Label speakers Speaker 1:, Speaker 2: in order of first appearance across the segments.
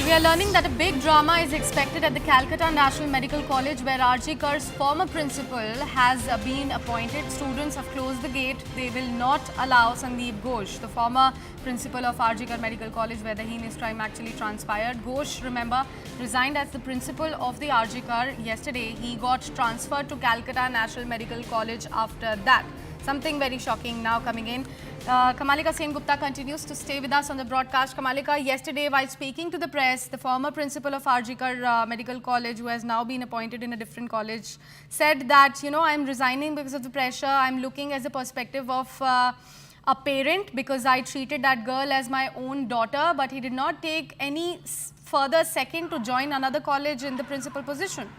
Speaker 1: We are learning that a big drama is expected at the Calcutta National Medical College where RG Kar's former principal has been appointed. Students have closed the gate. They will not allow Sandeep Ghosh, the former principal of RG Kar Medical College where the heinous crime actually transpired. Ghosh, remember, resigned as the principal of the RG Kar yesterday. He got transferred to Calcutta National Medical College after that. Something very shocking now coming in. Kamalika Sengupta continues to stay with us on the broadcast. Kamalika, yesterday while speaking to the press, the former principal of RG Kar Medical College, who has now been appointed in a different college, said that, you know, I'm resigning because of the pressure. I'm looking as a perspective of a parent because I treated that girl as my own daughter, but he did not take any further second to join another college in the principal position.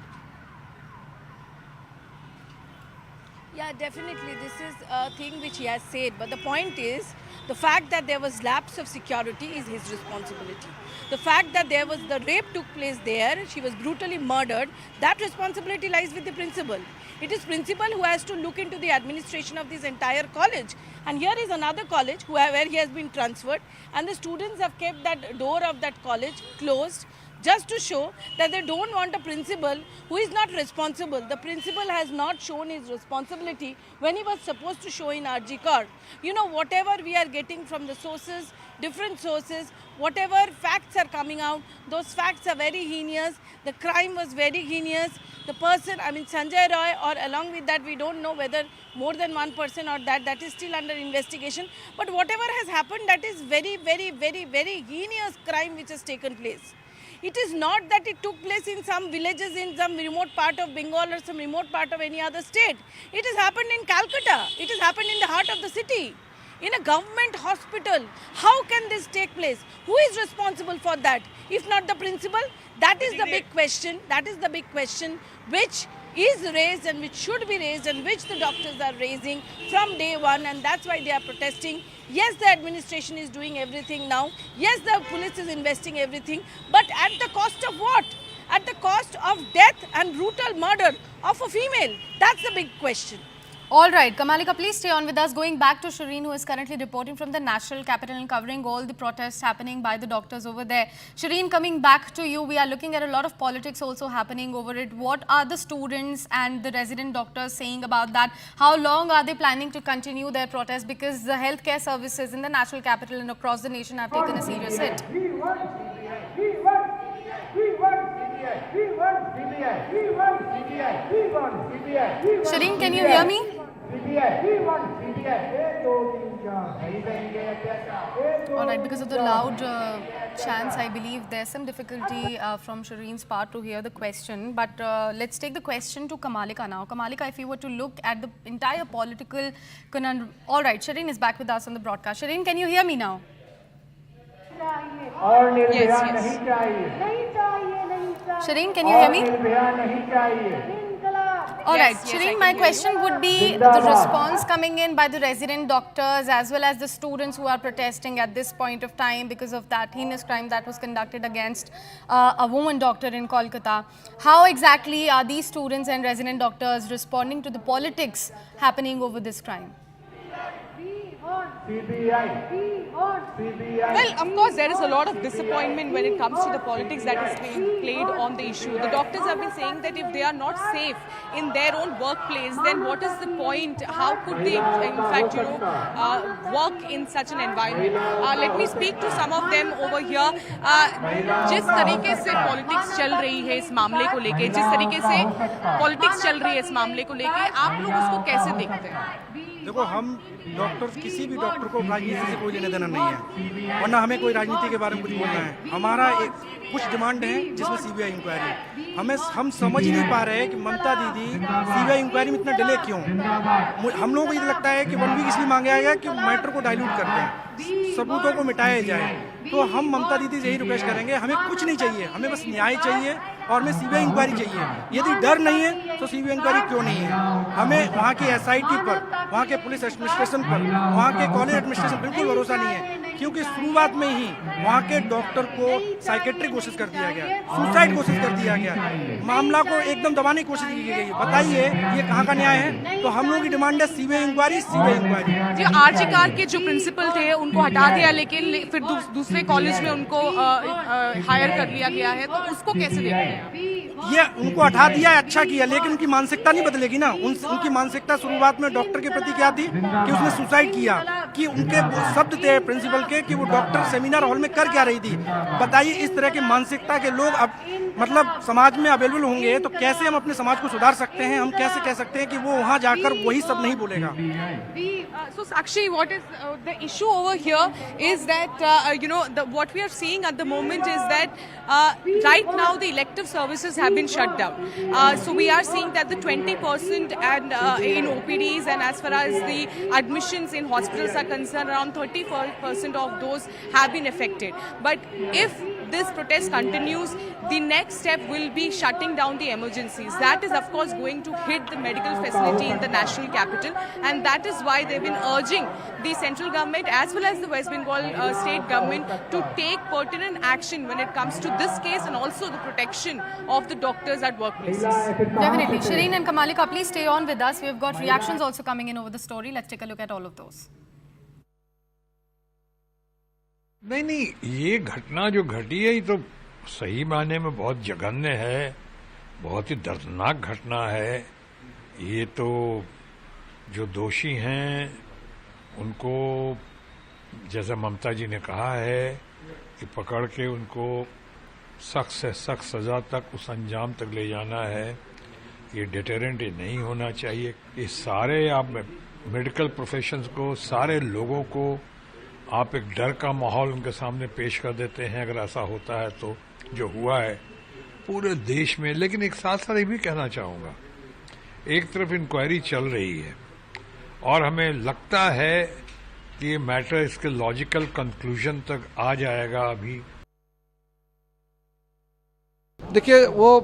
Speaker 2: Yeah, definitely. This is a thing which he has said. But the point is, the fact that there was lapse of security is his responsibility. The fact that the rape took place there, she was brutally murdered, that responsibility lies with the principal. It is principal who has to look into the administration of this entire college. And here is another college where he has been transferred, and the students have kept that door of that college closed, just to show that they don't want a principal who is not responsible. The principal has not shown his responsibility when he was supposed to show in RG Kar. You know, whatever we are getting from the sources, different sources, whatever facts are coming out, those facts are very heinous. The crime was very heinous. The person, I mean Sanjay Roy, or along with that, we don't know whether more than one person or that is still under investigation. But whatever has happened, that is very, very, very, very heinous crime which has taken place. It is not that it took place in some villages in some remote part of Bengal or some remote part of any other state. It has happened in Calcutta. It has happened in the heart of the city, in a government hospital. How can this take place? Who is responsible for that? If not the principal? That is the big question. That is the big question which is raised and which should be raised and which the doctors are raising from day one, and that's why they are protesting. Yes, the administration is doing everything now. Yes, the police is investing everything, but at the cost of what? At the cost of death and brutal murder of a female. That's the big question.
Speaker 1: All right, Kamalika, please stay on with us. Going back to Shireen, who is currently reporting from the national capital and covering all the protests happening by the doctors over there. Shireen, coming back to you, we are looking at a lot of politics also happening over it. What are the students and the resident doctors saying about that? How long are they planning to continue their protest? Because the healthcare services in the national capital and across the nation have taken a serious hit. Shireen, can you hear me? Alright, because of the loud chants, I believe there's some difficulty from Shireen's part to hear the question. But let's take the question to Kamalika now. Kamalika, if you were to look at the entire political conundrum. Alright, Shireen is back with us on the broadcast. Shireen, can you hear me now?
Speaker 2: Yes.
Speaker 1: Shireen, can you hear me? Alright,
Speaker 2: Yes,
Speaker 1: Shireen, my question would be the response coming in by the resident doctors as well as the students who are protesting at this point of time because of that heinous crime that was conducted against a woman doctor in Kolkata. How exactly are these students and resident doctors responding to the politics happening over this crime?
Speaker 3: Well, of course, there is a lot of disappointment when it comes to the politics that is being played on the issue. The doctors have been saying that if they are not safe in their own workplace, then what is the point? How could they, in fact, work in such an environment? Let me speak to some of them over here. जिस तरीके से politics चल रही है इस मामले को लेके, जिस तरीके से पॉलिटिक्स चल रही है इस मामले को लेके, आप लोग उसको कैसे देखते हैं?
Speaker 4: देखो, हम डॉक्टर किसी भी डॉक्टर को राजनीति से कोई लेना देना नहीं है, वरना हमें कोई राजनीति के बारे में कुछ बोलना है। हमारा कुछ डिमांड है जिसमें सीबीआई इंक्वायरी। हम समझ ही नहीं पा रहे हैं कि ममता दीदी सीबीआई इंक्वायरी में इतना डिले क्यों। हम लोगों को ये लगता है कि 1 वीक इसलिए मांगा गया कि मैटर को डाइल्यूट करते हैं, सबूतों को मिटाया जाए। तो हम ममता दीदी से यही रिक्वेस्ट करेंगे, हमें कुछ नहीं चाहिए, हमें बस न्याय चाहिए और हमें सीबीआई इंक्वायरी चाहिए। यदि डर नहीं है तो सीबीआई इंक्वायरी क्यों नहीं है? हमें वहाँ की एसआईटी पर, वहाँ के पुलिस एडमिनिस्ट्रेशन पर, वहाँ के कॉलेज एडमिनिस्ट्रेशन बिल्कुल भरोसा नहीं है क्योंकि शुरुआत में ही वहाँ के डॉक्टर को साइकेट्रिक घोषित कर दिया गया, सुसाइड घोषित कर दिया गया, मामला को एकदम दबाने की कोशिश की गई। बताइए ये कहाँ का न्याय है? तो हम लोगों की डिमांड है सीबीआई इंक्वायरी, सीबीआई इंक्वायरी।
Speaker 3: जी, आरजी कार के जो प्रिंसिपल थे उनको हटा दिया, लेकिन फिर दूसरे कॉलेज में उनको हायर कर लिया गया है, तो उसको कैसे देखते हैं?
Speaker 4: ये उनको हटा दिया है, अच्छा किया, लेकिन उनकी मानसिकता नहीं बदलेगी ना। उनकी मानसिकता शुरुआत में डॉक्टर के प्रति क्या थी कि उसने सुसाइड किया, कि उनके शब्द थे प्रिंसिपल के कि वो डॉक्टर सेमिनार हॉल में कर क्या रही थी। बताइए इस तरह की मानसिकता के लोग अब मतलब समाज में अवेलेबल होंगे तो कैसे हम अपने समाज को सुधार सकते हैं? हम कैसे कह सकते हैं कि वो वहाँ जाकर वही सब नहीं बोलेगा?
Speaker 3: So Sakshi, what is the issue over here is that what we are seeing at the moment is that right now the elective services have been shut down. So we are seeing that the 20% and in OPDs, and as far as the admissions in hospitals are concerned, around 34% of those have been affected. But if this protest continues, the next step will be shutting down the emergencies. That is, of course, going to hit the medical facility in the national capital, and that is why they've been urging the central government as well as the West Bengal state government to take pertinent action when it comes to this case and also the protection of the doctors at workplaces.
Speaker 1: Definitely. Shireen and Kamalika, please stay on with us. We've got reactions also coming in over the story. Let's take a look at all of those.
Speaker 5: नहीं, ये घटना जो घटी है ये तो सही मायने में बहुत जघन्य है, बहुत ही दर्दनाक घटना है। ये तो जो दोषी हैं उनको, जैसा ममता जी ने कहा है, कि पकड़ के उनको सख्त से सख्त सजा तक, उस अंजाम तक ले जाना है। ये डिटेरेंट नहीं होना चाहिए। ये सारे आप मेडिकल प्रोफेशंस को, सारे लोगों को आप एक डर का माहौल उनके सामने पेश कर देते हैं अगर ऐसा होता है तो, जो हुआ है पूरे देश में। लेकिन एक साथ साथ ये भी कहना चाहूँगा, एक तरफ इंक्वायरी चल रही है और हमें लगता है कि ये मैटर इसके लॉजिकल कंक्लूजन तक आ जाएगा। अभी
Speaker 6: देखिए वो